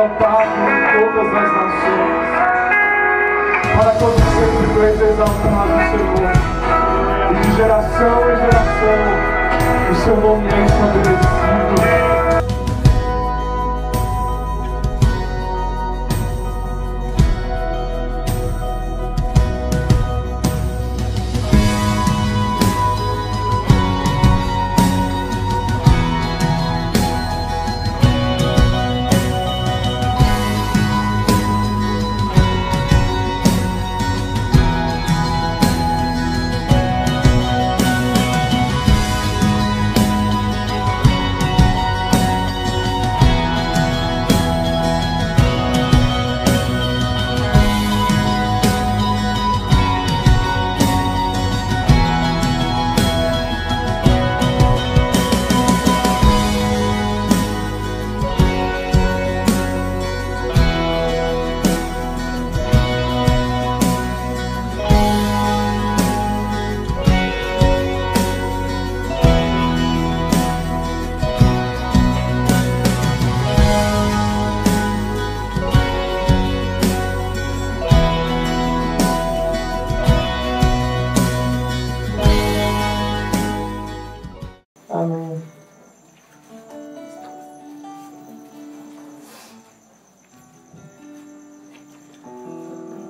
exaltado em todas as nações. Para todo sempre tu és exaltado, Senhor. E de geração em geração o seu nome é estabelecido. Amém.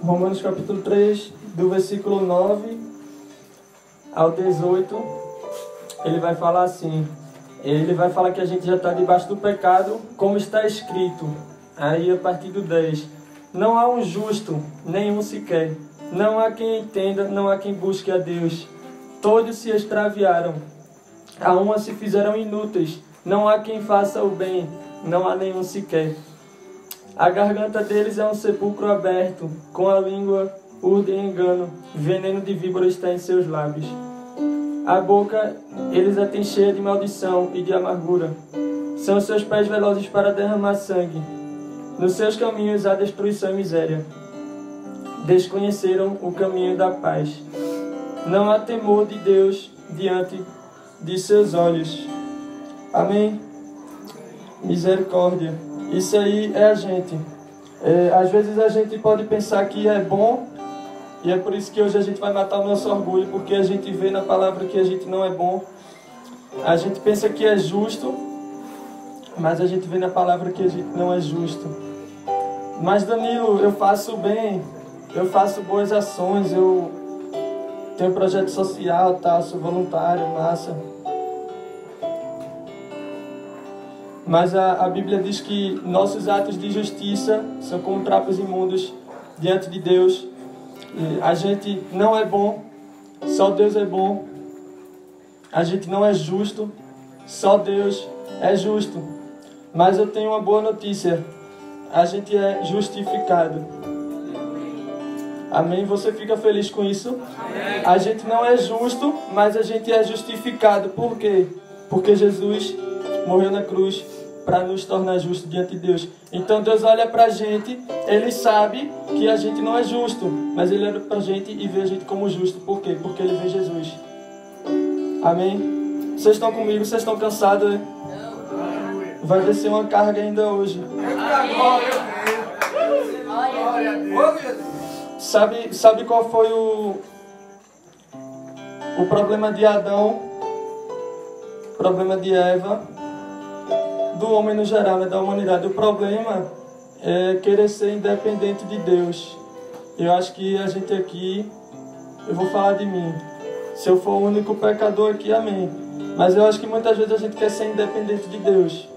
Romanos capítulo 3, do versículo 9 ao 18, ele vai falar assim. Ele vai falar que a gente já está debaixo do pecado, como está escrito. Aí a partir do 10. Não há um justo, nenhum sequer. Não há quem entenda, não há quem busque a Deus. Todos se extraviaram. A uma se fizeram inúteis. Não há quem faça o bem, não há nenhum sequer. A garganta deles é um sepulcro aberto, com a língua urdem engano, veneno de víbora está em seus lábios. A boca eles a têm cheia de maldição e de amargura. São seus pés velozes para derramar sangue. Nos seus caminhos há destruição e miséria. Desconheceram o caminho da paz. Não há temor de Deus diante de seus olhos. Amém? Misericórdia. Isso aí é a gente. Às vezes a gente pode pensar que é bom, e é por isso que hoje a gente vai matar o nosso orgulho, porque a gente vê na palavra que a gente não é bom. A gente pensa que é justo, mas a gente vê na palavra que a gente não é justo. Mas Danilo, eu faço bem, eu faço boas ações, eu tenho projeto social, tal, sou voluntário, massa. Mas a Bíblia diz que nossos atos de justiça são como trapos imundos diante de Deus. E a gente não é bom, só Deus é bom. A gente não é justo, só Deus é justo. Mas eu tenho uma boa notícia, a gente é justificado. Amém? Você fica feliz com isso? Amém. A gente não é justo, mas a gente é justificado. Por quê? Porque Jesus morreu na cruz para nos tornar justos diante de Deus. Então Deus olha para a gente, Ele sabe que a gente não é justo, mas Ele olha para a gente e vê a gente como justo. Por quê? Porque Ele vê Jesus. Amém? Vocês estão comigo? Vocês estão cansados? Né? Vai descer uma carga ainda hoje. Sabe qual foi o problema de Adão? O problema de Eva? Do homem no geral, né, da humanidade. O problema é querer ser independente de Deus. Eu acho que a gente aqui, eu vou falar de mim. Se eu for o único pecador aqui, amém. Mas eu acho que muitas vezes a gente quer ser independente de Deus.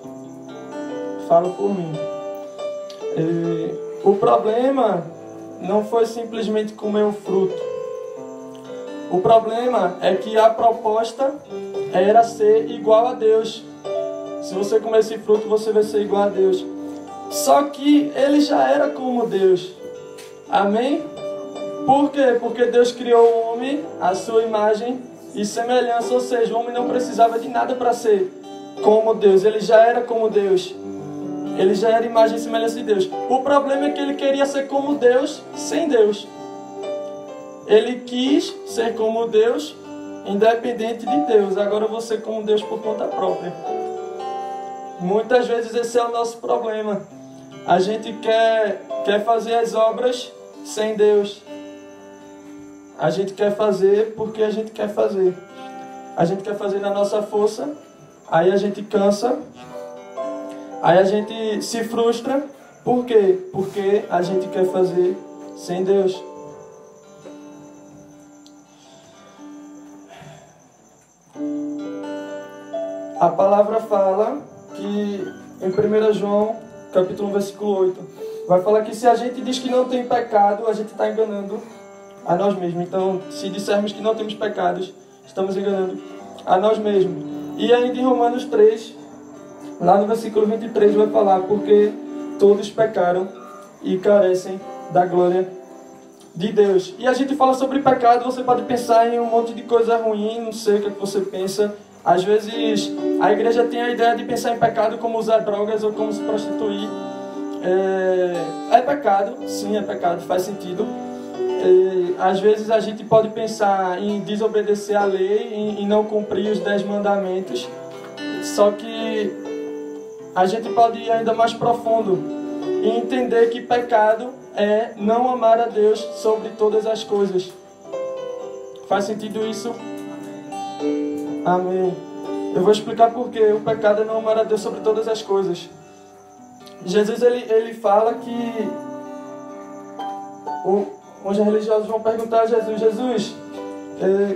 Falo por mim. O problema não foi simplesmente comer o fruto. O problema é que a proposta era ser igual a Deus. Se você comer esse fruto, você vai ser igual a Deus. Só que ele já era como Deus. Amém? Por quê? Porque Deus criou o homem à sua imagem e semelhança. Ou seja, o homem não precisava de nada para ser como Deus. Ele já era como Deus. Ele já era imagem e semelhança de Deus. O problema é que ele queria ser como Deus sem Deus. Ele quis ser como Deus, independente de Deus. Agora eu vou ser como Deus por conta própria. Muitas vezes esse é o nosso problema. A gente quer fazer as obras sem Deus. A gente quer fazer porque a gente quer fazer. A gente quer fazer na nossa força, aí a gente cansa, aí a gente se frustra. Por quê? Porque a gente quer fazer sem Deus. A palavra fala que em 1 João, capítulo 1, versículo 8, vai falar que se a gente diz que não tem pecado, a gente está enganando a nós mesmos. Então, se dissermos que não temos pecados, estamos enganando a nós mesmos. E ainda em Romanos 3, lá no versículo 23, vai falar: porque todos pecaram e carecem da glória de Deus. E a gente fala sobre pecado, você pode pensar em um monte de coisa ruim, não sei o que você pensa. Às vezes a igreja tem a ideia de pensar em pecado como usar drogas ou como se prostituir. É pecado, sim, é pecado, faz sentido. Às vezes a gente pode pensar em desobedecer a lei, em não cumprir os 10 mandamentos. Só que a gente pode ir ainda mais profundo e entender que pecado é não amar a Deus sobre todas as coisas. Faz sentido isso? Amém. Eu vou explicar por quê. O pecado é não amar a Deus sobre todas as coisas. Jesus ele fala que os religiosos vão perguntar a Jesus: Jesus,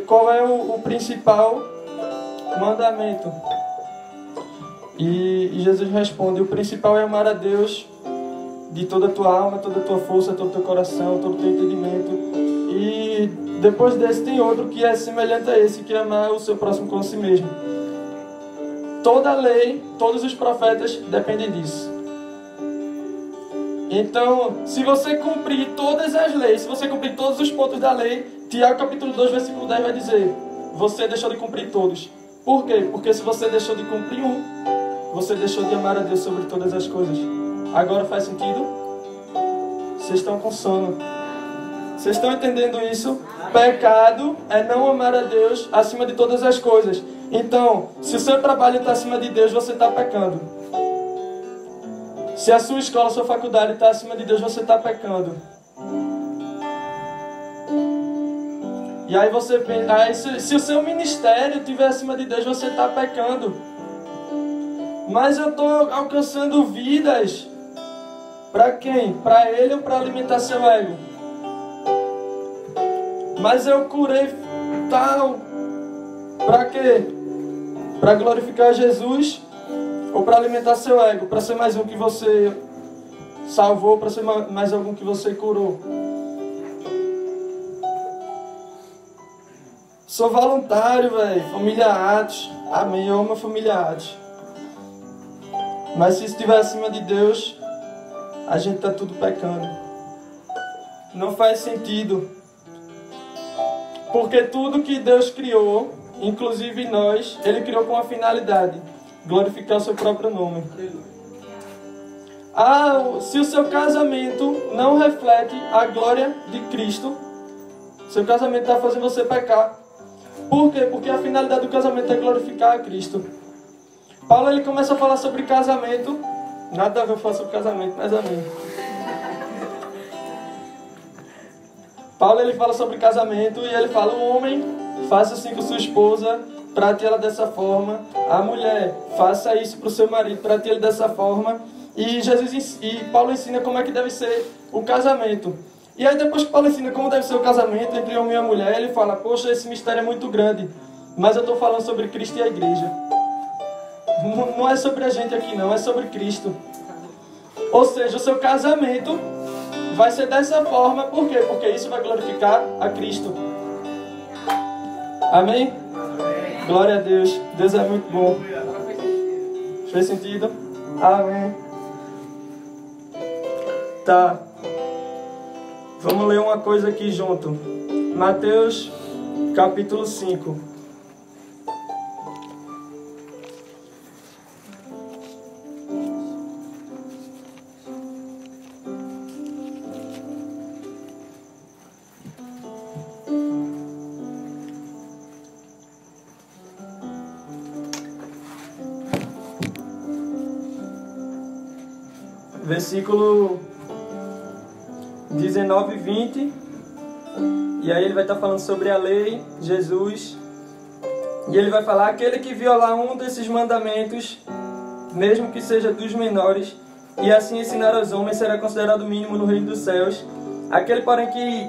qual é o principal mandamento? E Jesus responde: o principal é amar a Deus de toda a tua alma, toda a tua força, todo o teu coração, todo o teu entendimento. E depois desse tem outro que é semelhante a esse, que é amar o seu próximo como a si mesmo. Toda a lei, todos os profetas dependem disso. Então, se você cumprir todas as leis, se você cumprir todos os pontos da lei, Tiago capítulo 2, versículo 10 vai dizer: você deixou de cumprir todos. Por quê? Porque se você deixou de cumprir um, você deixou de amar a Deus sobre todas as coisas. Agora faz sentido? Vocês estão com sono. Vocês estão entendendo isso? Pecado é não amar a Deus acima de todas as coisas. Então, se o seu trabalho está acima de Deus, você está pecando. Se a sua escola, a sua faculdade está acima de Deus, você está pecando. E aí você pensa, se o seu ministério estiver acima de Deus, você está pecando. Mas eu estou alcançando vidas. Para quem? Para ele ou para alimentar seu ego? Mas eu curei tal. Para quê? Para glorificar Jesus ou para alimentar seu ego? Para ser mais um que você salvou, para ser mais algum que você curou? Sou voluntário, velho. Família Atos. Amém. Eu amo a família Atos. Mas se estiver acima de Deus, a gente está tudo pecando. Não faz sentido. Porque tudo que Deus criou, inclusive nós, Ele criou com uma finalidade: glorificar o seu próprio nome. Se o seu casamento não reflete a glória de Cristo, seu casamento está fazendo você pecar. Por quê? Porque a finalidade do casamento é glorificar a Cristo. Paulo ele começa a falar sobre casamento. Nada a ver falar sobre casamento, mas amém. Paulo ele fala sobre casamento e ele fala: o homem, faça assim com sua esposa, trate ela dessa forma. A mulher, faça isso para o seu marido, trate ele dessa forma. E Paulo ensina como é que deve ser o casamento. E aí depois que Paulo ensina como deve ser o casamento entre homem e a mulher, ele fala: poxa, esse mistério é muito grande, mas eu estou falando sobre Cristo e a igreja. Não é sobre a gente aqui não, é sobre Cristo. Ou seja, o seu casamento vai ser dessa forma. Por quê? Porque isso vai glorificar a Cristo. Amém? Amém. Glória a Deus. Deus é muito bom. Fez sentido? Amém. Tá. Vamos ler uma coisa aqui junto. Mateus capítulo 5. versículo 19 e 20. E aí ele vai estar falando sobre a lei, Jesus. E ele vai falar: aquele que violar um desses mandamentos, mesmo que seja dos menores, e assim ensinar aos homens, será considerado mínimo no reino dos céus. Aquele, porém,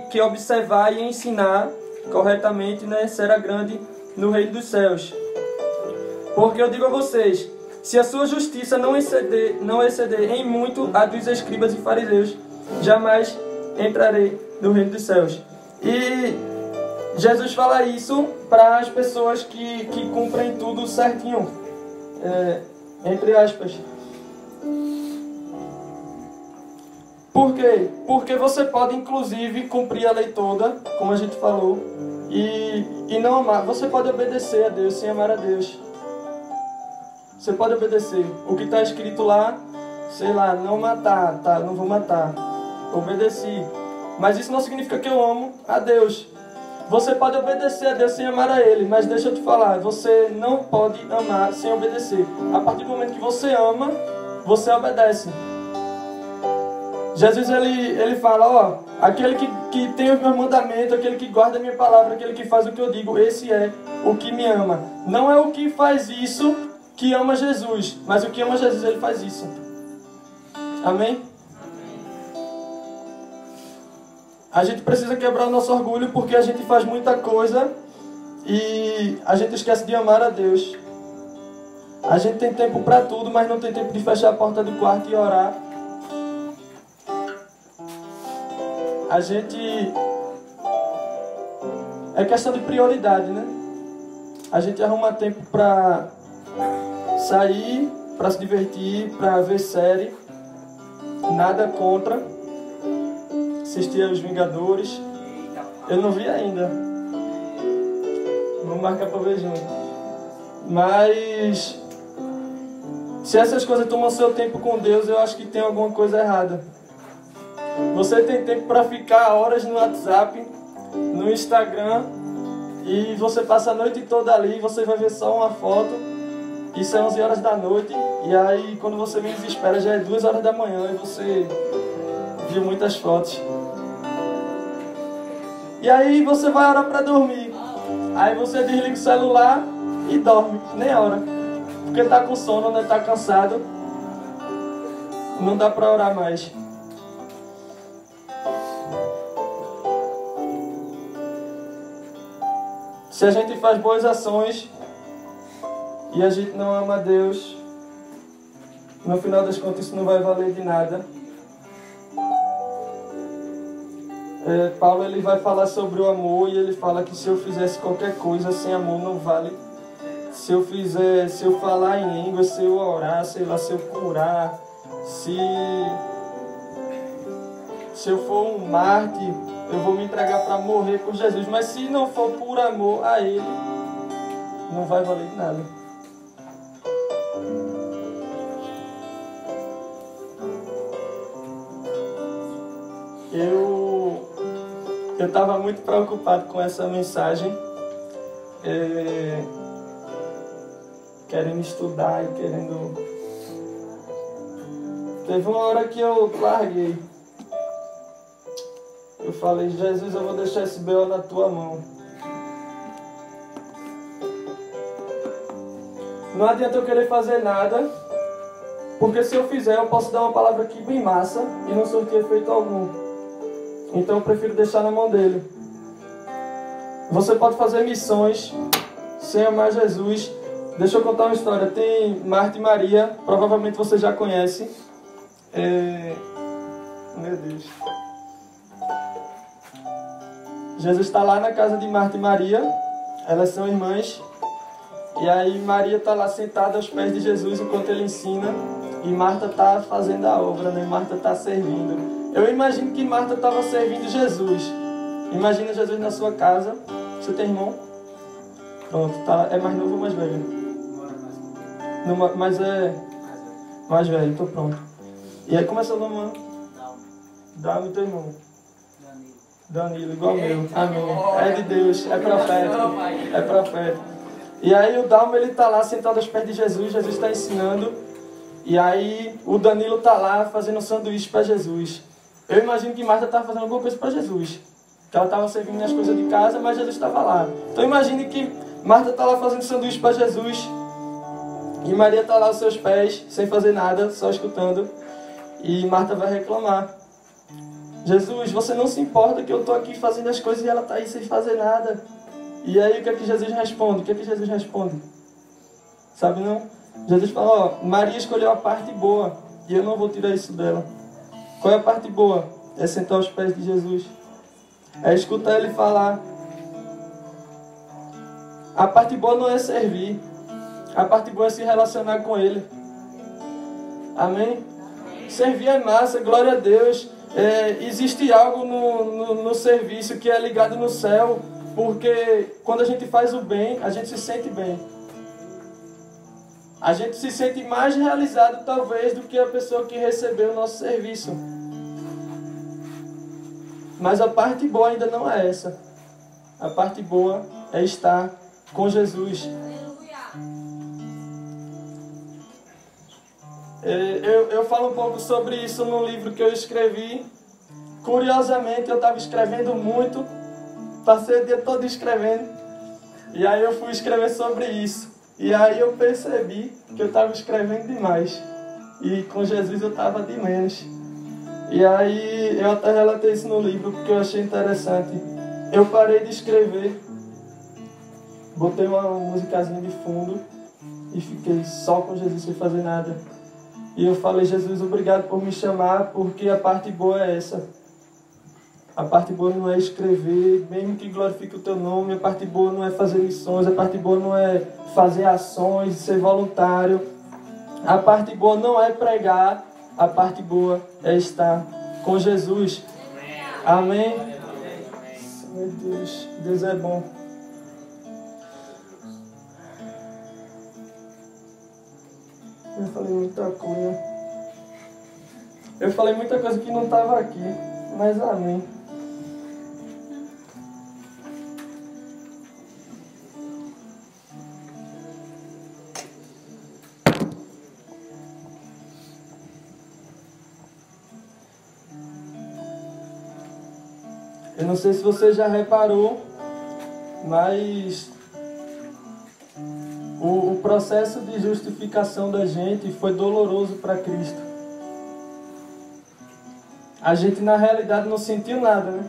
que observar e ensinar corretamente, né, será grande no reino dos céus. Porque eu digo a vocês, se a sua justiça não exceder em muito a dos escribas e fariseus, jamais entrarei no reino dos céus. E Jesus fala isso para as pessoas que cumprem tudo certinho, entre aspas. Por quê? Porque você pode, inclusive, cumprir a lei toda, como a gente falou, e não amar. Você pode obedecer a Deus sem amar a Deus. Você pode obedecer. O que está escrito lá, sei lá, não matar, tá? Não vou matar. Obedeci. Mas isso não significa que eu amo a Deus. Você pode obedecer a Deus sem amar a Ele, mas deixa eu te falar, você não pode amar sem obedecer. A partir do momento que você ama, você obedece. Jesus ele fala, ó, aquele que tem os meus mandamentos, aquele que guarda a minha palavra, aquele que faz o que eu digo, esse é o que me ama. Não é o que faz isso que ama Jesus, mas o que ama Jesus, ele faz isso. Amém? A gente precisa quebrar o nosso orgulho porque a gente faz muita coisa e a gente esquece de amar a Deus. A gente tem tempo para tudo, mas não tem tempo de fechar a porta do quarto e orar. A gente... É questão de prioridade, né? A gente arruma tempo para sair, para se divertir, para ver série. Nada contra. Assistir aos Vingadores. Eu não vi ainda. Vou marcar para ver junto. Mas... se essas coisas tomam seu tempo com Deus, eu acho que tem alguma coisa errada. Você tem tempo para ficar horas no WhatsApp, no Instagram, e você passa a noite toda ali, você vai ver só uma foto, isso é 11 horas da noite, e aí quando você me desespera já é 2 horas da manhã e você viu muitas fotos. E aí você vai orar para dormir, aí você desliga o celular e dorme, nem hora, porque tá com sono, né? Tá cansado, não dá para orar mais. Se a gente faz boas ações e a gente não ama a Deus, no final das contas isso não vai valer de nada. Paulo ele vai falar sobre o amor e ele fala que se eu fizesse qualquer coisa sem amor não vale. Se eu falar em língua, se eu orar, sei lá, se eu curar, se eu for um mártir, eu vou me entregar para morrer por Jesus. Mas se não for por amor a Ele, não vai valer de nada. Eu estava muito preocupado com essa mensagem. Querendo estudar e querendo... Teve uma hora que eu larguei. Eu falei, Jesus, eu vou deixar esse B.O. na tua mão. Não adianta eu querer fazer nada, porque se eu fizer, eu posso dar uma palavra aqui bem massa e não surtir efeito algum. Então eu prefiro deixar na mão dele. Você pode fazer missões sem amar Jesus. Deixa eu contar uma história. Tem Marta e Maria, provavelmente você já conhece. Meu Deus. Jesus está lá na casa de Marta e Maria, elas são irmãs, e aí Maria está lá sentada aos pés de Jesus enquanto ele ensina, e Marta está fazendo a obra, né? Marta está servindo. Eu imagino que Marta estava servindo Jesus. Imagina Jesus na sua casa. Você tem irmão? Pronto, tá. É mais novo ou mais velho? Mas é mais velho, tô pronto. E aí como é seu nome, mano? Dalmo, teu irmão. Danilo, igual meu. Amém. É de Deus, é profeta. É profeta. E aí o Dalmo, ele está lá sentado aos pés de Jesus. Jesus está ensinando. E aí o Danilo tá lá fazendo um sanduíche para Jesus. Eu imagino que Marta estava fazendo alguma coisa para Jesus. Que ela estava servindo as coisas de casa, mas Jesus estava lá. Então imagine que Marta está lá fazendo sanduíche para Jesus. E Maria está lá aos seus pés, sem fazer nada, só escutando. E Marta vai reclamar. Jesus, você não se importa que eu estou aqui fazendo as coisas e ela está aí sem fazer nada. E aí o que é que Jesus responde? O que é que Jesus responde? Sabe não? Jesus fala, ó, Maria escolheu a parte boa e eu não vou tirar isso dela. Qual é a parte boa? É sentar aos pés de Jesus. É escutar ele falar. A parte boa não é servir. A parte boa é se relacionar com ele. Amém? Servir é massa, glória a Deus. Existe algo no serviço que é ligado no céu, porque quando a gente faz o bem, a gente se sente bem. A gente se sente mais realizado, talvez, do que a pessoa que recebeu o nosso serviço. Mas a parte boa ainda não é essa. A parte boa é estar com Jesus. Eu falo um pouco sobre isso no livro que eu escrevi. Curiosamente, eu estava escrevendo muito. Passei o dia todo escrevendo. E aí eu fui escrever sobre isso. E aí eu percebi que eu estava escrevendo demais. E com Jesus eu estava de menos. E aí eu até relatei isso no livro porque eu achei interessante. Eu parei de escrever. Botei uma musicazinha de fundo. E fiquei só com Jesus sem fazer nada. E eu falei, Jesus, obrigado por me chamar, porque a parte boa é essa. A parte boa não é escrever, mesmo que glorifique o teu nome. A parte boa não é fazer missões. A parte boa não é fazer ações, ser voluntário. A parte boa não é pregar. A parte boa é estar com Jesus. Amém? Meu Deus, Deus é bom. Eu falei muita coisa. Eu falei muita coisa que não estava aqui. Mas amém. Eu não sei se você já reparou, mas o processo de justificação da gente foi doloroso para Cristo. A gente na realidade não sentiu nada, né?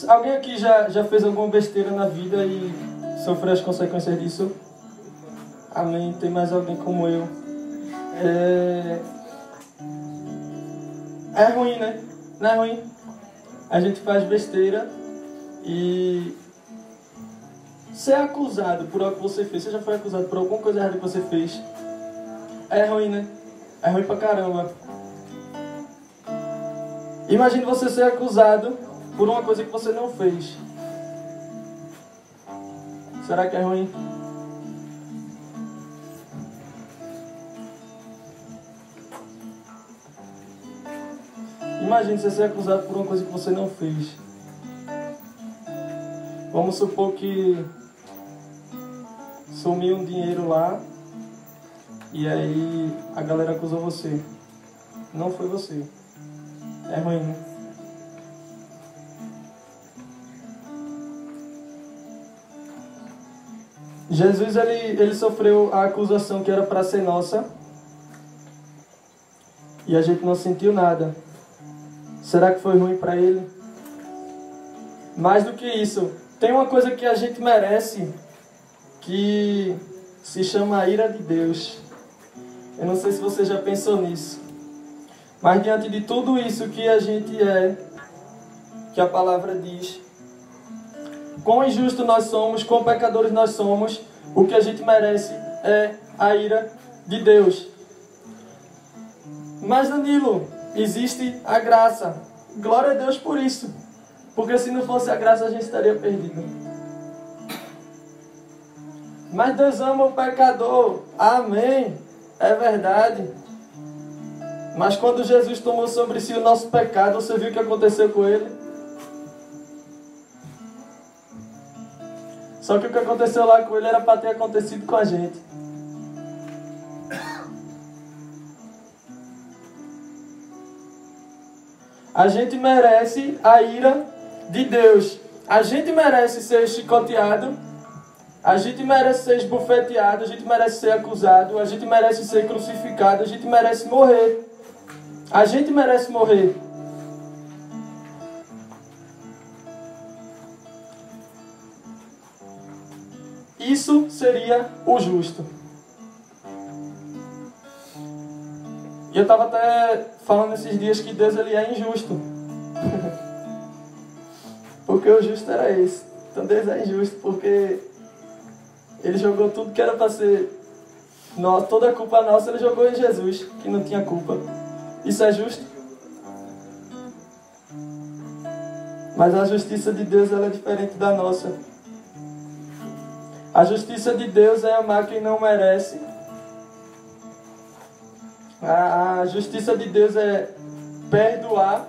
Alguém aqui já fez alguma besteira na vida e sofreu as consequências disso? Amém. Tem mais alguém como eu. É ruim, né? Não é ruim? A gente faz besteira e ser acusado por algo que você fez. Você já foi acusado por alguma coisa errada que você fez? É ruim, né? É ruim pra caramba. Imagine você ser acusado por uma coisa que você não fez. Será que é ruim? Imagine você ser acusado por uma coisa que você não fez. Vamos supor que sumiu um dinheiro lá e aí a galera acusou você. Não foi você. É ruim, né? Jesus ele sofreu a acusação que era para ser nossa e a gente não sentiu nada. Será que foi ruim para ele? Mais do que isso, tem uma coisa que a gente merece que se chama a ira de Deus. Eu não sei se você já pensou nisso. Mas diante de tudo isso que a gente é, que a palavra diz, quão injusto nós somos, quão pecadores nós somos, o que a gente merece é a ira de Deus. Mas Danilo, existe a graça. Glória a Deus por isso. Porque se não fosse a graça, a gente estaria perdido. Mas Deus ama o pecador. Amém. É verdade. Mas quando Jesus tomou sobre si o nosso pecado, você viu o que aconteceu com ele? Só que o que aconteceu lá com ele era para ter acontecido com a gente. A gente merece a ira de Deus. A gente merece ser chicoteado. A gente merece ser esbofeteado. A gente merece ser acusado. A gente merece ser crucificado. A gente merece morrer. A gente merece morrer. Isso seria o justo. E eu estava até falando esses dias que Deus ele é injusto. Porque o justo era esse. Então Deus é injusto porque Ele jogou tudo que era para ser nosso, toda a culpa nossa Ele jogou em Jesus, que não tinha culpa. Isso é justo? Mas a justiça de Deus ela é diferente da nossa. A justiça de Deus é amar quem não merece. A justiça de Deus é perdoar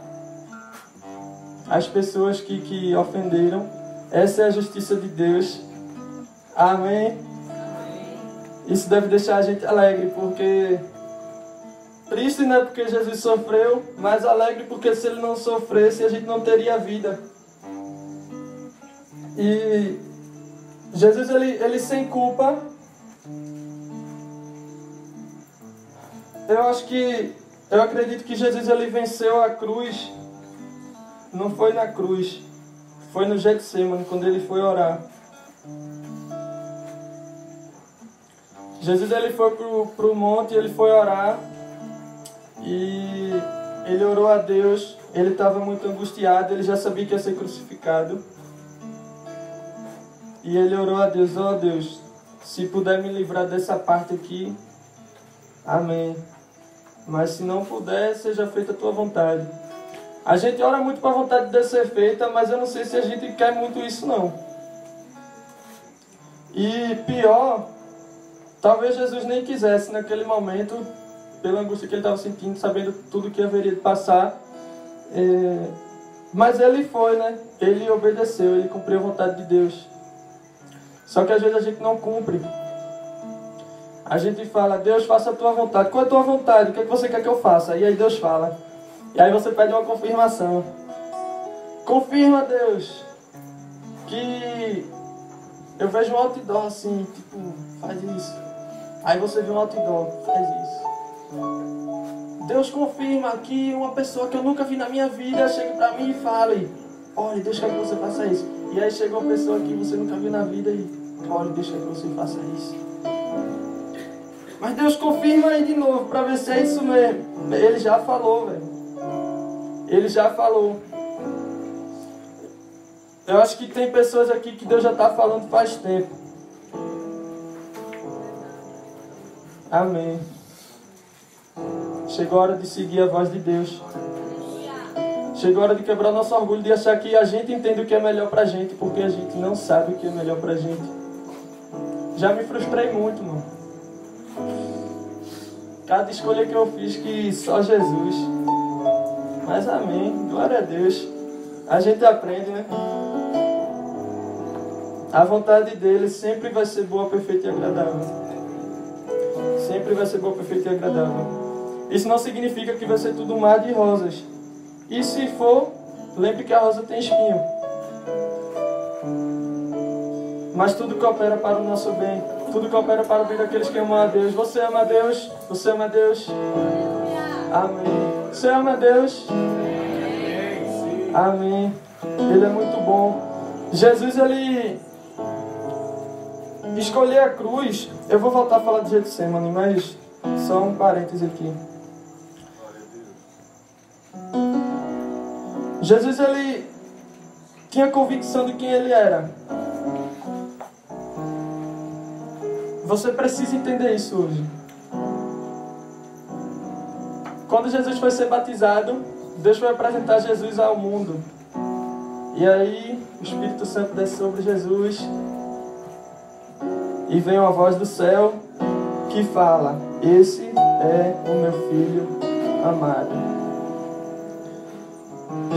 as pessoas que ofenderam. Essa é a justiça de Deus. Amém? Isso deve deixar a gente alegre, porque... Triste, né? Porque Jesus sofreu, mas alegre porque se Ele não sofresse, a gente não teria vida. E Jesus, ele sem culpa... Eu acredito que Jesus ele venceu a cruz. Não foi na cruz, foi no Getsemane, quando ele foi orar. Jesus ele foi pro monte, ele foi orar. E ele orou a Deus. Ele estava muito angustiado, ele já sabia que ia ser crucificado. E ele orou a Deus: ó Deus, se puder me livrar dessa parte aqui, amém. Mas se não puder, seja feita a tua vontade. A gente ora muito para a vontade de Deus ser feita, mas eu não sei se a gente quer muito isso não. E pior, talvez Jesus nem quisesse naquele momento, pela angústia que ele estava sentindo, sabendo tudo que haveria de passar. Mas ele foi, né? Ele obedeceu, ele cumpriu a vontade de Deus. Só que às vezes a gente não cumpre. A gente fala: Deus, faça a tua vontade. Qual é a tua vontade? O que é que você quer que eu faça? E aí Deus fala. E aí você pede uma confirmação. Confirma, Deus, que eu vejo um outdoor assim, tipo, faz isso. Aí você vê um outdoor, faz isso. Deus, confirma que uma pessoa que eu nunca vi na minha vida chegue pra mim e fale: olha, Deus quer que você faça isso. E aí chega uma pessoa que você nunca viu na vida e: olha, Deus quer que você faça isso. Mas Deus, confirma aí de novo pra ver se é isso mesmo. Ele já falou, velho. Ele já falou. Eu acho que tem pessoas aqui que Deus já está falando faz tempo. Amém. Chegou a hora de seguir a voz de Deus. Chegou a hora de quebrar nosso orgulho, de achar que a gente entende o que é melhor pra gente, porque a gente não sabe o que é melhor pra gente. Já me frustrei muito, mano. Cada escolha que eu fiz que só Jesus. Mas amém, glória a Deus. A gente aprende, né? A vontade dele sempre vai ser boa, perfeita e agradável. Sempre vai ser boa, perfeita e agradável. Isso não significa que vai ser tudo mar de rosas. E se for, lembre que a rosa tem espinho. Mas tudo coopera para o nosso bem. Tudo coopera para o bem daqueles que amam a Deus. Você ama a Deus? Você ama a Deus? Amém. Você ama a Deus? Amém. Ele é muito bom. Jesus, ele escolheu a cruz. Eu vou voltar a falar de Getsemane, mas só um parêntese aqui. Jesus, ele tinha convicção de quem ele era. Você precisa entender isso hoje. Quando Jesus foi ser batizado, Deus foi apresentar Jesus ao mundo. E aí, o Espírito Santo desce sobre Jesus. E vem uma voz do céu que fala: esse é o meu filho amado.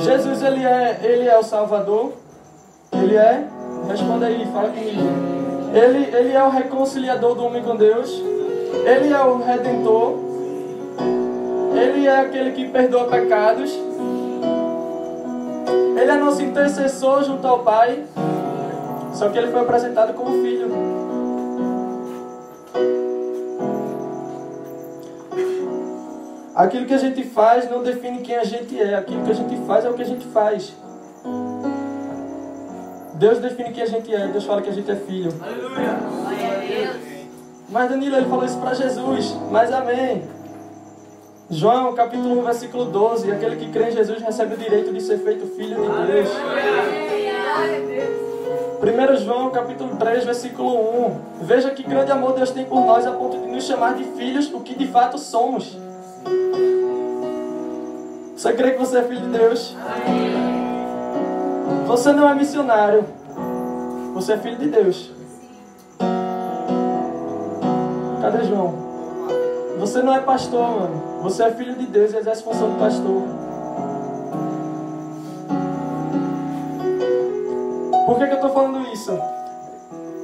Jesus, ele é o Salvador? Ele é? Responda aí, fala comigo. Ele é o reconciliador do homem com Deus. Ele é o Redentor. Ele é aquele que perdoa pecados. Ele é nosso intercessor junto ao Pai. Só que ele foi apresentado como filho. Aquilo que a gente faz não define quem a gente é. Aquilo que a gente faz é o que a gente faz. Deus define quem a gente é. Deus fala que a gente é filho. Aleluia. Mas Danilo, ele falou isso para Jesus. Mas amém. João, capítulo 1, versículo 12. Aquele que crê em Jesus recebe o direito de ser feito filho de Deus. 1 João, capítulo 3, versículo 1. Veja que grande amor Deus tem por nós a ponto de nos chamar de filhos, o que de fato somos. Você crê que você é filho de Deus? Você não é missionário. Você é filho de Deus. Cadê João? Você não é pastor, mano. Você é filho de Deus e exerce a função de pastor. Por que eu estou falando isso?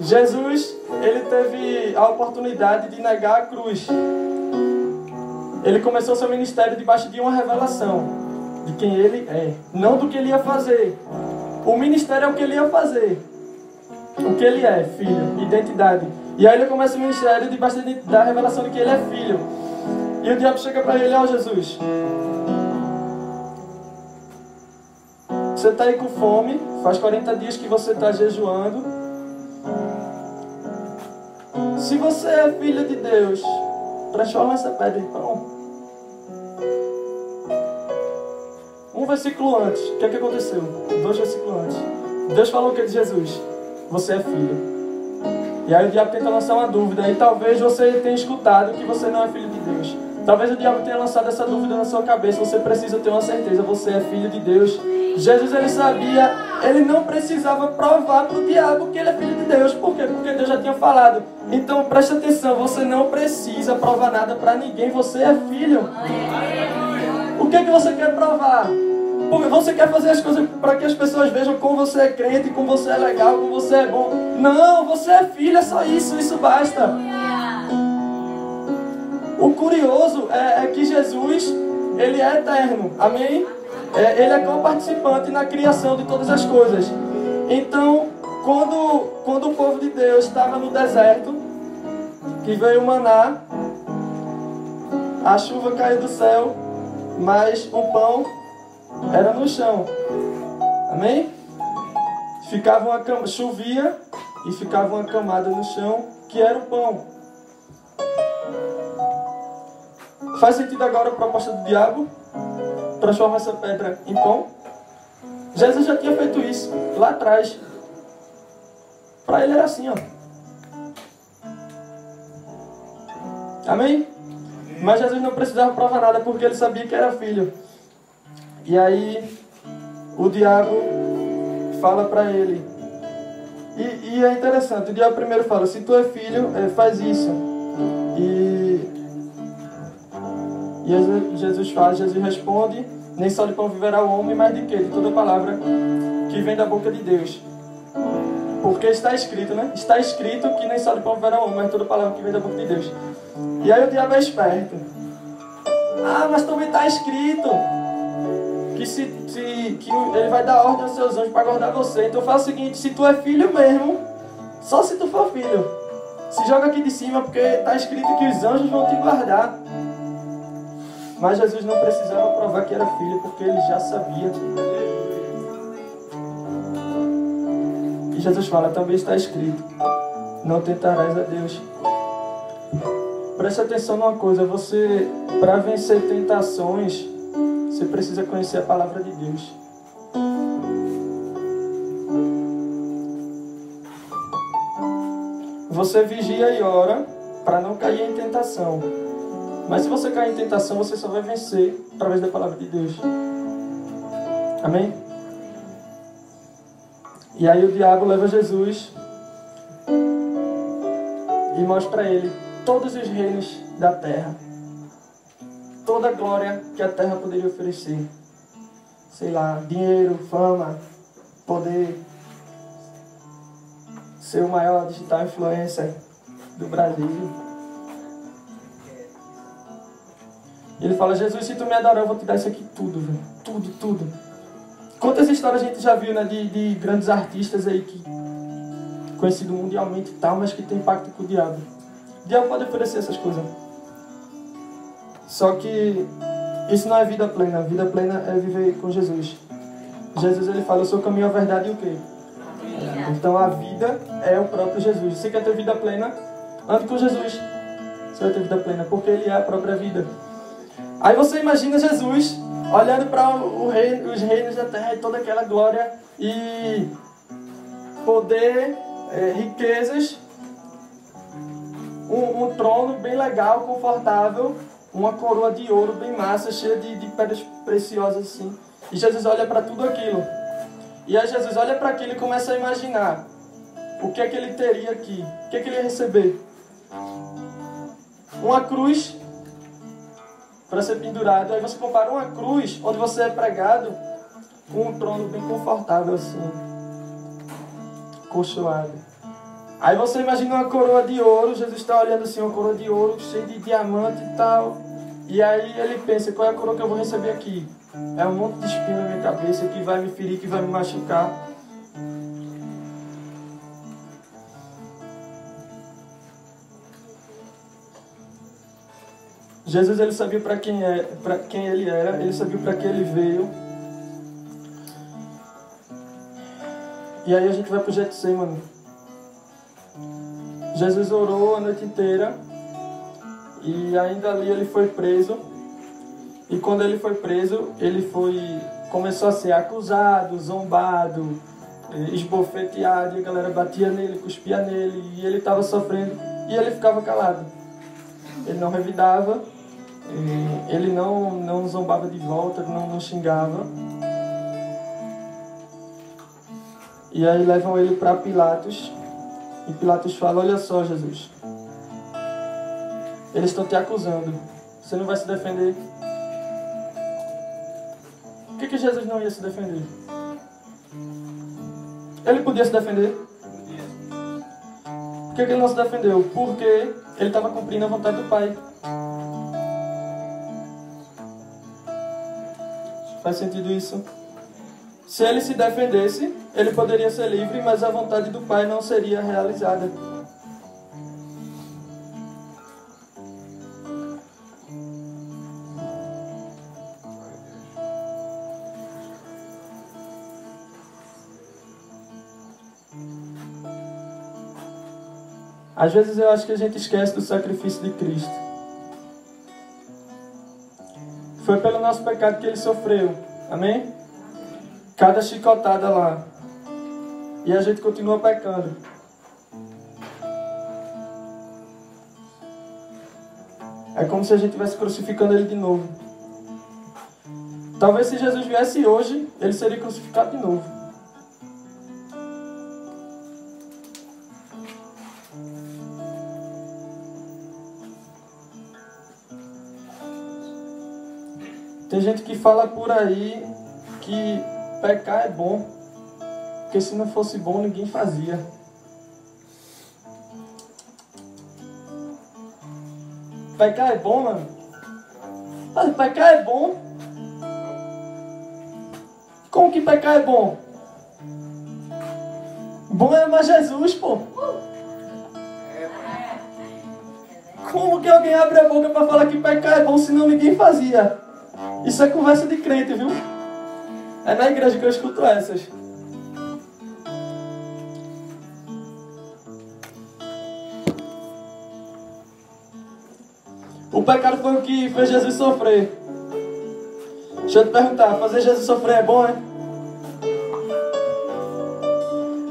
Jesus, ele teve a oportunidade de negar a cruz. Ele começou seu ministério debaixo de uma revelação de quem ele é, não do que ele ia fazer. O ministério é o que ele ia fazer. O que ele é, filho, identidade. E aí ele começa o ministério debaixo da revelação de que ele é filho. E o diabo chega para ele: ó Jesus, você está aí com fome, faz 40 dias que você está jejuando. Se você é filho de Deus, transforma essa pedra em pão. Um versículo antes, o que é que aconteceu? 2 versículos antes. Deus falou o que de Jesus? Você é filho. E aí o diabo tenta lançar uma dúvida. E talvez você tenha escutado que você não é filho de Deus. Talvez o diabo tenha lançado essa dúvida na sua cabeça. Você precisa ter uma certeza. Você é filho de Deus. Jesus, ele sabia. Ele não precisava provar para o diabo que ele é filho de Deus. Por quê? Porque Deus já tinha falado. Então preste atenção. Você não precisa provar nada para ninguém. Você é filho. O que é que você quer provar? Porque você quer fazer as coisas para que as pessoas vejam como você é crente, como você é legal, como você é bom. Não, você é filho, é só isso, isso basta. O curioso é que Jesus, ele é eterno, amém? Ele é co-participante na criação de todas as coisas. Então, quando o povo de Deus estava no deserto, que veio o maná, a chuva caiu do céu, mas o pão era no chão. Amém? Chovia e ficava uma camada no chão, que era o pão. Faz sentido agora a proposta do diabo? Transforma essa pedra em pão? Jesus já tinha feito isso lá atrás. Para ele era assim, ó. Amém? Mas Jesus não precisava provar nada porque ele sabia que era filho. E aí o diabo fala para ele. E é interessante, o diabo primeiro fala: se tu é filho, faz isso. E Jesus responde: nem só de pão viverá o homem, mas de quê? De toda palavra que vem da boca de Deus. Porque está escrito, né? Está escrito que nem só de pão viverá o homem, mas de toda palavra que vem da boca de Deus. E aí o diabo é esperto. Ah, mas também está escrito que ele vai dar ordem aos seus anjos para guardar você. Então faz o seguinte: se tu é filho mesmo, só se tu for filho, se joga aqui de cima, porque está escrito que os anjos vão te guardar. Mas Jesus não precisava provar que era filho, porque ele já sabia. E Jesus fala: também está escrito, não tentarás a Deus. Preste atenção numa coisa: você, para vencer tentações, você precisa conhecer a palavra de Deus. Você vigia e ora para não cair em tentação. Mas se você cair em tentação, você só vai vencer através da palavra de Deus. Amém? E aí o diabo leva Jesus e mostra a ele todos os reinos da terra. Toda a glória que a terra poderia oferecer. Sei lá, dinheiro, fama, poder. Ser o maior digital influencer do Brasil. Ele fala: Jesus, se tu me adorar, eu vou te dar isso aqui tudo, velho. Tudo, tudo. Quantas histórias a gente já viu, né, de grandes artistas aí que conhecido mundialmente e tal, mas que tem pacto com o diabo. O diabo pode oferecer essas coisas. Só que isso não é vida plena. A vida plena é viver com Jesus. Jesus, ele fala, eu sou o caminho, a verdade e o quê? Então a vida é o próprio Jesus. Você quer ter vida plena? Ande com Jesus. Você vai ter vida plena, porque ele é a própria vida. Aí você imagina Jesus olhando para os reinos da terra e toda aquela glória e poder, riquezas, um trono bem legal, confortável, uma coroa de ouro bem massa, cheia de pedras preciosas assim. E Jesus olha para tudo aquilo. E aí Jesus olha para aquilo e começa a imaginar o que é que ele teria aqui, o que é que ele ia receber. Uma cruz para ser pendurado. Aí você compara uma cruz onde você é pregado com um trono bem confortável assim, colchoado. Aí você imagina uma coroa de ouro, Jesus está olhando assim, uma coroa de ouro cheia de diamante e tal. E aí ele pensa, qual é a coroa que eu vou receber aqui? É um monte de espinho na minha cabeça que vai me ferir, que vai me machucar. Jesus, ele sabia para quem ele era, ele sabia para que ele veio. E aí a gente vai para o Getsemane. Jesus orou a noite inteira e ainda ali ele foi preso. E quando ele foi preso, começou a ser acusado, zombado, esbofeteado, e a galera batia nele, cuspia nele, e ele estava sofrendo, e ele ficava calado. Ele não revidava, ele não zombava de volta, não xingava. E aí levam ele para Pilatos, e Pilatos fala, olha só, Jesus, eles estão te acusando, você não vai se defender? Por que Jesus não ia se defender? Ele podia se defender? Por que ele não se defendeu? Porque ele estava cumprindo a vontade do Pai. Faz sentido isso? Se ele se defendesse, ele poderia ser livre, mas a vontade do Pai não seria realizada. Às vezes eu acho que a gente esquece do sacrifício de Cristo. Foi pelo nosso pecado que ele sofreu. Amém? Cada chicotada lá. E a gente continua pecando. É como se a gente estivesse crucificando ele de novo. Talvez se Jesus viesse hoje, ele seria crucificado de novo. Tem gente que fala por aí que pecar é bom, porque se não fosse bom ninguém fazia. Pecar é bom, mano? Mas pecar é bom? Como que pecar é bom? Bom é amar Jesus, pô. Como que alguém abre a boca para falar que pecar é bom se não ninguém fazia? Isso é conversa de crente, viu? É na igreja que eu escuto essas. O pecado foi o que fez Jesus sofrer. Deixa eu te perguntar, fazer Jesus sofrer é bom, é?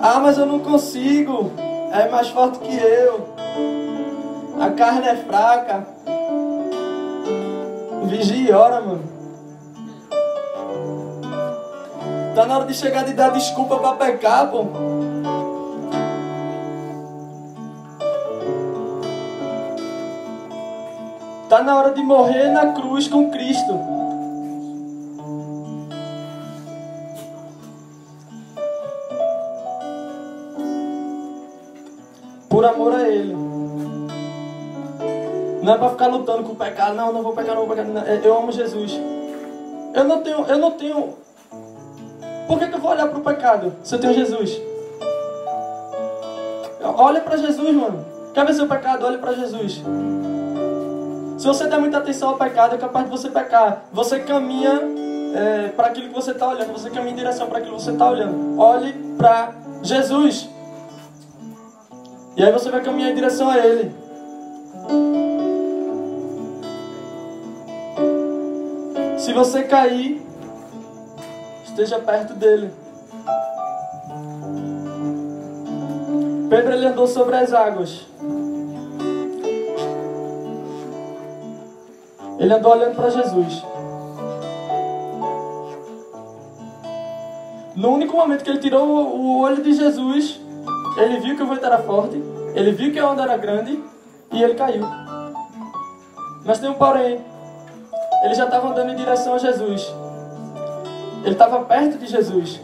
Ah, mas eu não consigo. É mais forte que eu. A carne é fraca. Vigia e ora, mano. Tá na hora de chegar de dar desculpa pra pecar, pô. Tá na hora de morrer na cruz com Cristo. Por amor a Ele. Não é pra ficar lutando com o pecado. Não vou pecar, não vou pecar. Não. Eu amo Jesus. Eu não tenho Por que eu vou olhar para o pecado se eu tenho Jesus? Olha para Jesus, mano. Quer ver seu pecado? Olha para Jesus. Se você der muita atenção ao pecado, é capaz de você pecar. Você caminha para aquilo que você está olhando. Você caminha em direção para aquilo que você está olhando. Olhe para Jesus. E aí você vai caminhar em direção a Ele. Se você cair, esteja perto dele. Pedro, ele andou sobre as águas. Ele andou olhando para Jesus. No único momento que ele tirou o olho de Jesus, ele viu que o vento era forte, ele viu que a onda era grande e ele caiu. Mas tem um porém. Ele já estava andando em direção a Jesus. Ele estava perto de Jesus.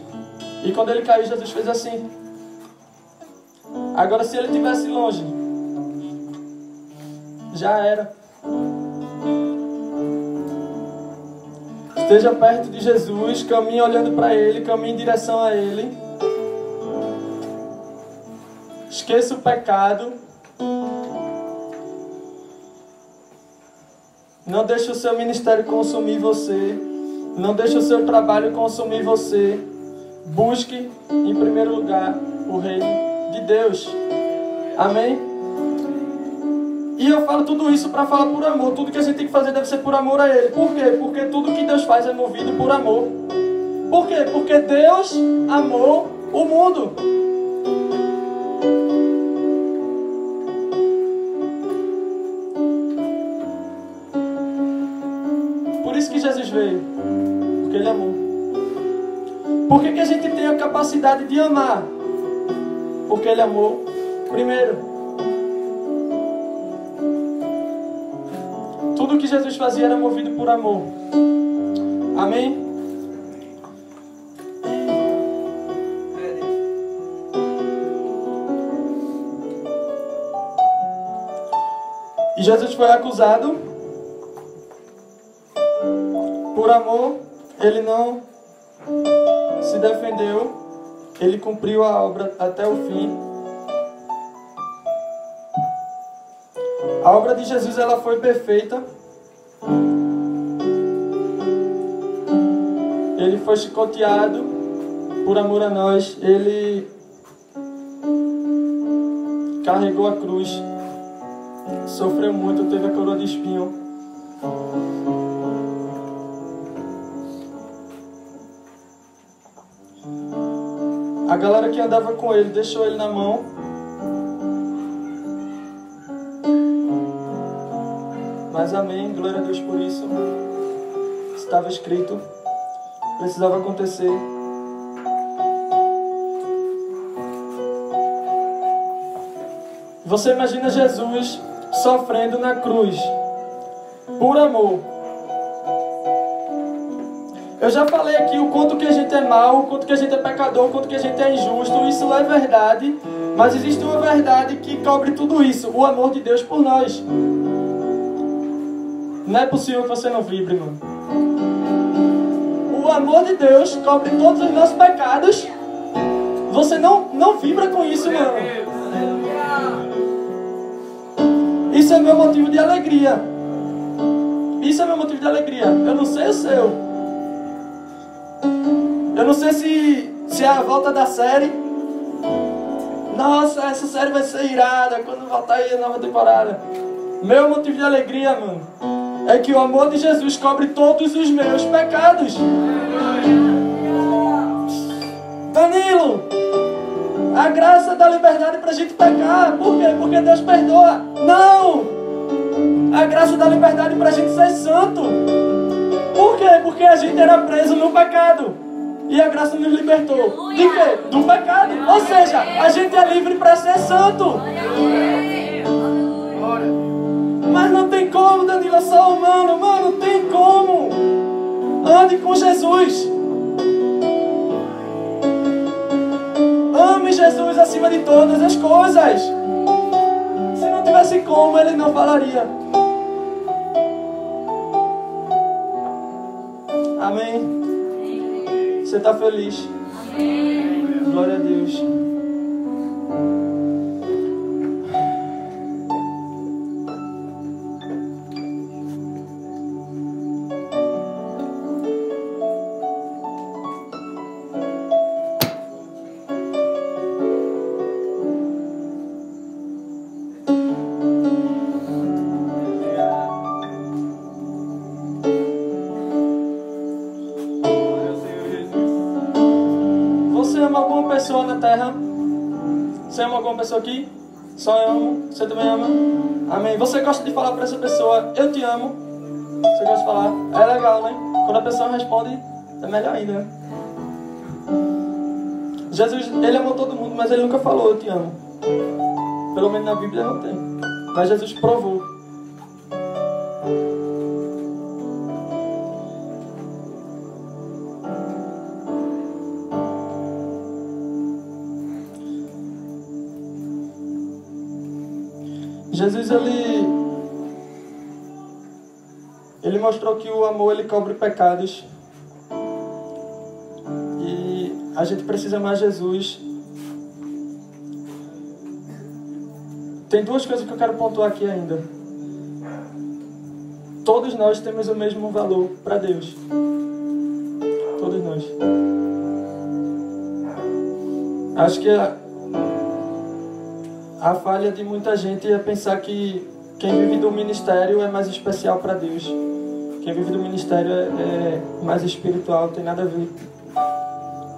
E quando ele caiu, Jesus fez assim. Agora, se ele estivesse longe, já era. Esteja perto de Jesus, caminhe olhando para Ele, caminhe em direção a Ele. Esqueça o pecado. Não deixe o seu ministério consumir você. Não deixe o seu trabalho consumir você. Busque, em primeiro lugar, o reino de Deus. Amém? E eu falo tudo isso para falar por amor. Tudo que a gente tem que fazer deve ser por amor a Ele. Por quê? Porque tudo que Deus faz é movido por amor. Por quê? Porque Deus amou o mundo. Por isso que Jesus veio. Porque Ele amou. Por que a gente tem a capacidade de amar? Porque Ele amou primeiro. Tudo que Jesus fazia era movido por amor. Amém? E Jesus foi acusado. Por amor, ele não se defendeu. Ele cumpriu a obra até o fim. A obra de Jesus, ela foi perfeita. Ele foi chicoteado por amor a nós. Ele carregou a cruz. Sofreu muito, teve a coroa de espinho. A galera que andava com ele deixou ele na mão. Mas amém, glória a Deus por isso. Estava escrito, precisava acontecer. Você imagina Jesus sofrendo na cruz, por amor. Eu já falei aqui o quanto que a gente é mau, o quanto que a gente é pecador, o quanto que a gente é injusto. Isso é verdade, mas existe uma verdade que cobre tudo isso: o amor de Deus por nós. Não é possível que você não vibre, mano. O amor de Deus cobre todos os nossos pecados. Você não vibra com isso, mano. Isso é meu motivo de alegria. Isso é meu motivo de alegria. Eu não sei o seu. Eu não sei se é a volta da série. Nossa, essa série vai ser irada quando voltar aí a nova temporada. Meu motivo de alegria, mano, é que o amor de Jesus cobre todos os meus pecados. Danilo, a graça dá liberdade pra gente pecar. Por quê? Porque Deus perdoa. Não! A graça dá liberdade pra gente ser santo. Por quê? Porque a gente era preso no pecado. E a graça nos libertou. De quê? Do pecado. Ou seja, a gente é livre pra ser santo. Mas não tem como, Danilo, é só humano. Mano, não tem como. Ande com Jesus. Ame Jesus acima de todas as coisas. Se não tivesse como, ele não falaria. Amém. Você está feliz? Amém. Glória a Deus. Você ama alguma pessoa na terra? Você ama alguma pessoa aqui? Só eu amo. Você também ama? Amém. Você gosta de falar para essa pessoa, eu te amo? Você gosta de falar? É legal, né? Quando a pessoa responde, é melhor ainda, né? Jesus, ele amou todo mundo, mas ele nunca falou, eu te amo. Pelo menos na Bíblia não tem. Mas Jesus provou. Jesus, ele mostrou que o amor, ele cobre pecados. E a gente precisa amar Jesus. Tem duas coisas que eu quero pontuar aqui ainda. Todos nós temos o mesmo valor para Deus. Todos nós. Acho que a falha de muita gente é pensar que quem vive do ministério é mais especial para Deus. Quem vive do ministério é mais espiritual, não tem nada a ver.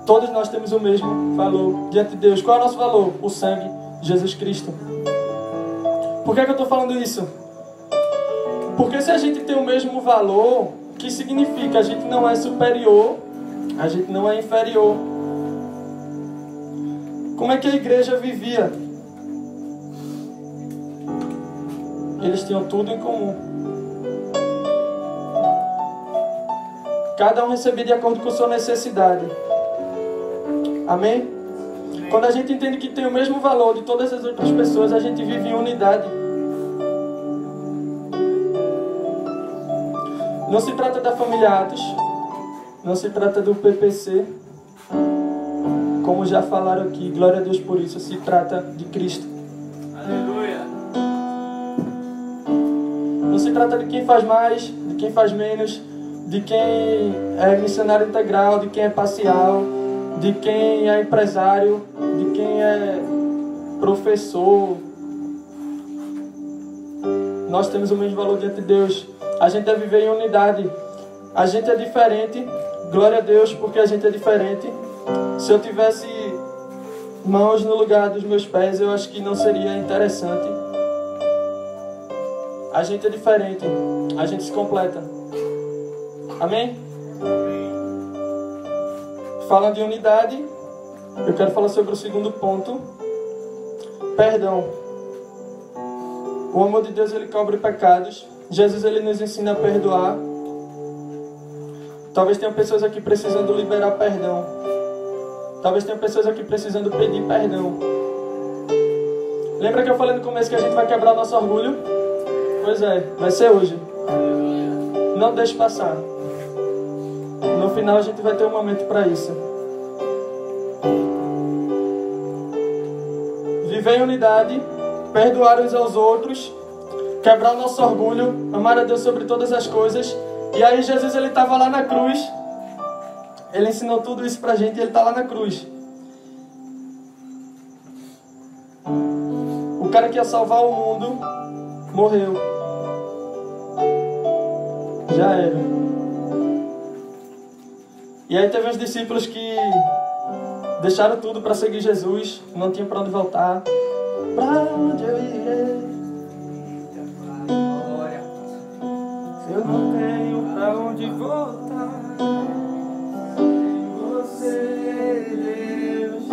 Todos nós temos o mesmo valor diante de Deus. Qual é o nosso valor? O sangue de Jesus Cristo. Por que eu estou falando isso? Porque se a gente tem o mesmo valor, o que significa? A gente não é superior, a gente não é inferior. Como é que a igreja vivia? Eles tinham tudo em comum. Cada um recebia de acordo com sua necessidade. Amém? Quando a gente entende que tem o mesmo valor de todas as outras pessoas, a gente vive em unidade. Não se trata da família Atos, não se trata do PPC, como já falaram aqui, glória a Deus por isso, se trata de Cristo. Aleluia. Não se trata de quem faz mais, de quem faz menos, de quem é missionário integral, de quem é parcial, de quem é empresário, de quem é professor. Nós temos o mesmo valor diante de Deus. A gente deve viver em unidade. A gente é diferente. Glória a Deus, porque a gente é diferente. Se eu tivesse mãos no lugar dos meus pés, eu acho que não seria interessante. A gente é diferente. A gente se completa. Amém? Falando de unidade, eu quero falar sobre o segundo ponto. Perdão. O amor de Deus, ele cobre pecados. Jesus, ele nos ensina a perdoar. Talvez tenham pessoas aqui precisando liberar perdão. Talvez tenham pessoas aqui precisando pedir perdão. Lembra que eu falei no começo que a gente vai quebrar o nosso orgulho? Pois é, vai ser hoje. Não deixe passar. No final a gente vai ter um momento para isso. Viver em unidade, perdoar uns aos outros, quebrar o nosso orgulho, amar a Deus sobre todas as coisas. E aí Jesus, ele estava lá na cruz. Ele ensinou tudo isso pra gente e ele está lá na cruz. O cara que ia salvar o mundo morreu. Já era. E aí teve uns discípulos que deixaram tudo para seguir Jesus, não tinham para onde voltar. Pra onde eu irei? Se eu não tenho para onde voltar, você, Deus,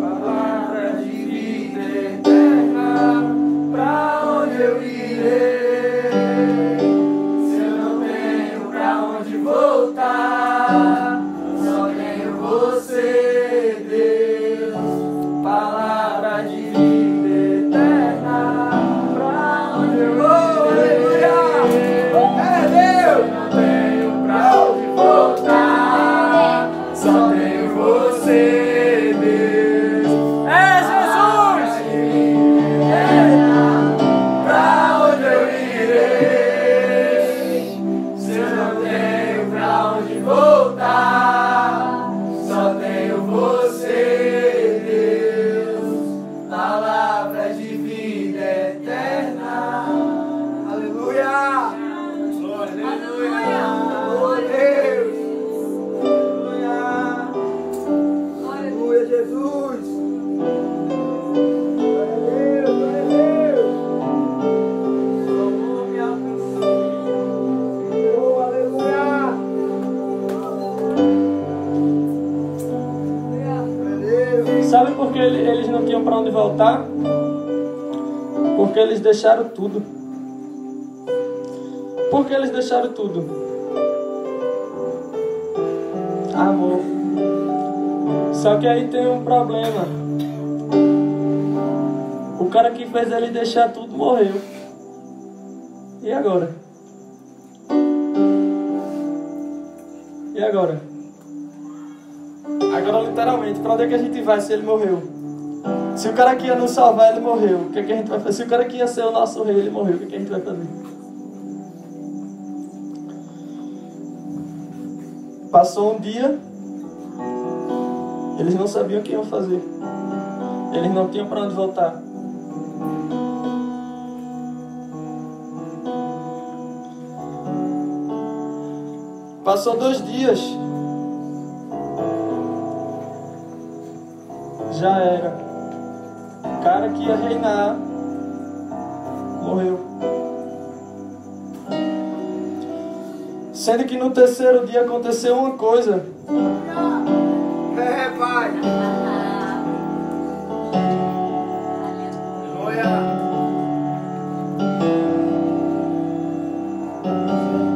palavra de vida eterna. Pra onde eu irei? Se eu não tenho para onde voltar, só tenho você, Deus, palavra de vida eterna. Pra onde eu irei? É Deus! Não tenho pra onde voltar, só tinham para onde voltar, porque eles deixaram tudo. Porque eles deixaram tudo. Amor. Só que aí tem um problema. O cara que fez ele deixar tudo morreu. E agora? E agora? Agora literalmente, pra onde é que a gente vai se ele morreu? Se o cara que ia nos salvar, ele morreu, o que é que a gente vai fazer? Se o cara que ia ser o nosso rei, ele morreu, o que é que a gente vai fazer? Passou um dia, eles não sabiam o que iam fazer. Eles não tinham para onde voltar. Passou 2 dias. Já era. O cara que ia reinar morreu. Sendo que no 3º dia aconteceu uma coisa. É, pai.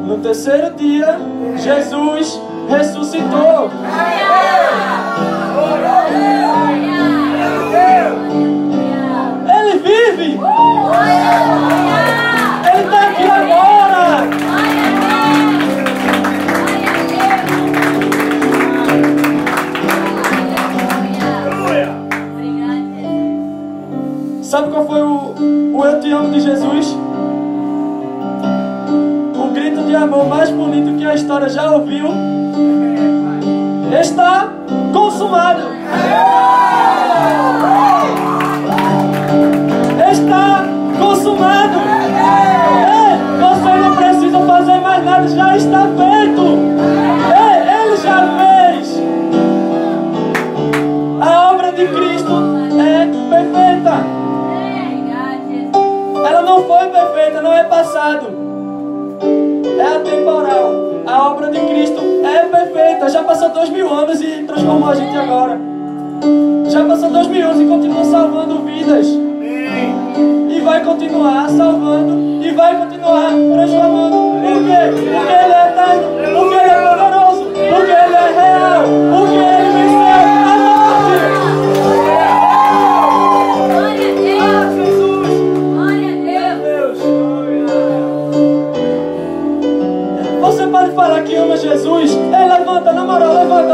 No 3º dia, Jesus ressuscitou. Ele vive. Ele está aqui agora. Sabe qual foi o eu te amo de Jesus? O grito de amor mais bonito que a história já ouviu. Está consumado. Está consumado. Você não precisa fazer mais nada, já está feito. Ele já fez. A obra de Cristo é perfeita. Ela não foi perfeita, não é passado. É atemporal. A obra de Cristo é perfeita. Já passou 2000 anos e transformou a gente agora. Já passou 2000 anos e continua salvando vidas. E vai continuar salvando. E vai continuar transformando. Por quê? Porque Ele é eterno. Porque Ele é poderoso. Porque Ele é real. Porque Ele venceu a morte. Você pode falar que ama Jesus? Ei, levanta, na moral, levanta.